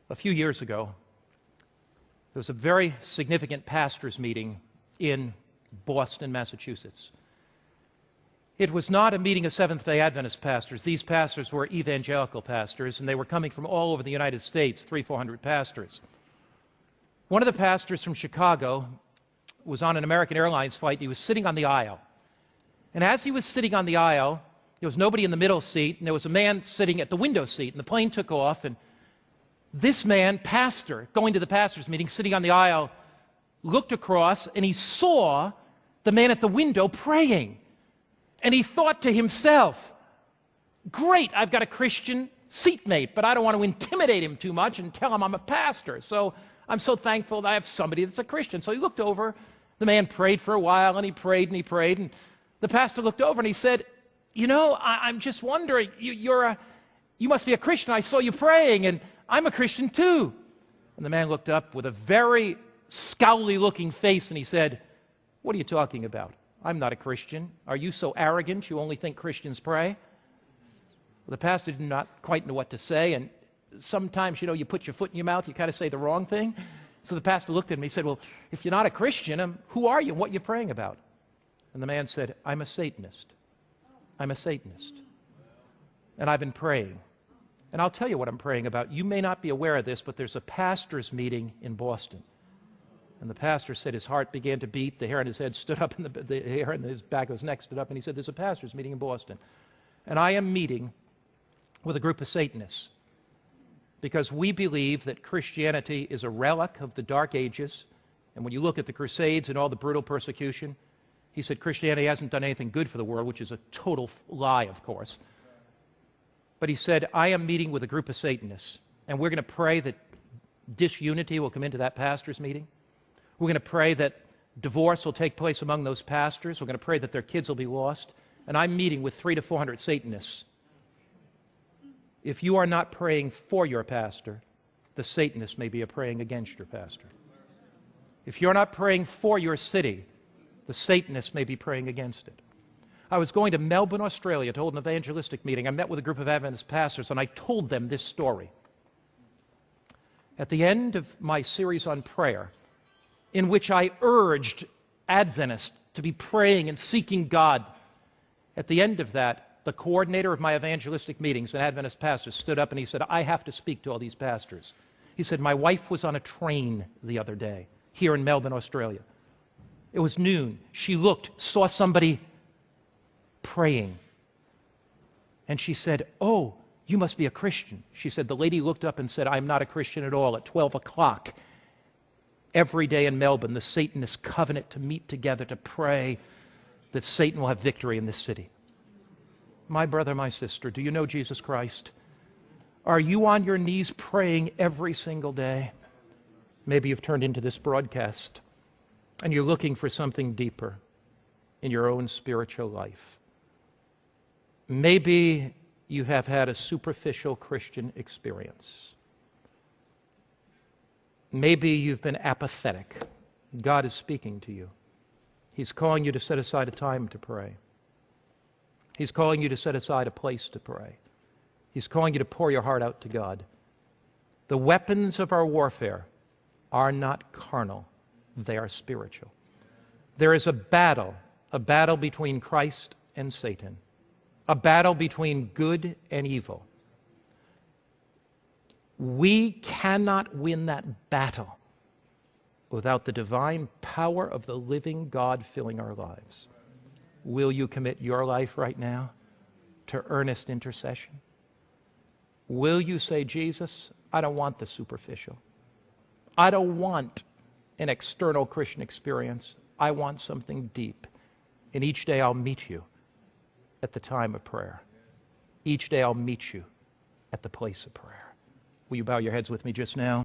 A few years ago, there was a very significant pastors' meeting in Boston, Massachusetts. It was not a meeting of Seventh-day Adventist pastors. These pastors were evangelical pastors, and they were coming from all over the United States, 300-400 pastors. One of the pastors from Chicago was on an American Airlines flight, and he was sitting on the aisle. And as he was sitting on the aisle, there was nobody in the middle seat, and there was a man sitting at the window seat, and the plane took off, and this man, pastor, going to the pastors' meeting, sitting on the aisle, looked across, and he saw the man at the window praying. And he thought to himself, great, I've got a Christian seatmate, but I don't want to intimidate him too much and tell him I'm a pastor. So I'm so thankful that I have somebody that's a Christian. So he looked over, the man prayed for a while, and he prayed, and the pastor looked over and he said, you know, I'm just wondering, you must be a Christian. I saw you praying, and I'm a Christian too. And the man looked up with a very scowly-looking face, and he said, what are you talking about? I'm not a Christian. Are you so arrogant you only think Christians pray? Well, the pastor did not quite know what to say, and sometimes, you put your foot in your mouth, you kind of say the wrong thing. So the pastor looked at him and he said, well, if you're not a Christian, who are you and what are you praying about? And the man said, I'm a Satanist. I'm a Satanist. And I've been praying. And I'll tell you what I'm praying about. You may not be aware of this, but there's a pastor's meeting in Boston. And the pastor said his heart began to beat, the hair on his head stood up, and the hair on his back of his neck stood up, and he said, there's a pastor's meeting in Boston. And I am meeting with a group of Satanists because we believe that Christianity is a relic of the Dark Ages. And when you look at the Crusades and all the brutal persecution, he said Christianity hasn't done anything good for the world, which is a total lie, of course. But he said, I am meeting with a group of Satanists, and we're going to pray that disunity will come into that pastor's meeting. We're going to pray that divorce will take place among those pastors. We're going to pray that their kids will be lost. And I'm meeting with 300 to 400 Satanists. If you are not praying for your pastor, the Satanists may be praying against your pastor. If you're not praying for your city, the Satanists may be praying against it. I was going to Melbourne, Australia to hold an evangelistic meeting. I met with a group of Adventist pastors, and I told them this story. At the end of my series on prayer, in which I urged Adventists to be praying and seeking God, at the end of that, the coordinator of my evangelistic meetings, an Adventist pastor, stood up and he said, I have to speak to all these pastors. He said, my wife was on a train the other day here in Melbourne, Australia. It was noon. She looked, saw somebody praying. And she said, oh, you must be a Christian. She said, the lady looked up and said, I'm not a Christian at all. At 12 o'clock, every day in Melbourne, the Satanists covenant to meet together to pray that Satan will have victory in this city. My brother, my sister, do you know Jesus Christ? Are you on your knees praying every single day? Maybe you've turned into this broadcast and you're looking for something deeper in your own spiritual life. Maybe you have had a superficial Christian experience. Maybe you've been apathetic. God is speaking to you. He's calling you to set aside a time to pray. He's calling you to set aside a place to pray. He's calling you to pour your heart out to God. The weapons of our warfare are not carnal. They are spiritual. There is a battle between Christ and Satan, a battle between good and evil. We cannot win that battle without the divine power of the living God filling our lives. Will you commit your life right now to earnest intercession? Will you say, Jesus, I don't want the superficial. I don't want an external Christian experience. I want something deep. And each day I'll meet you at the time of prayer. Each day I'll meet you at the place of prayer. Will you bow your heads with me just now?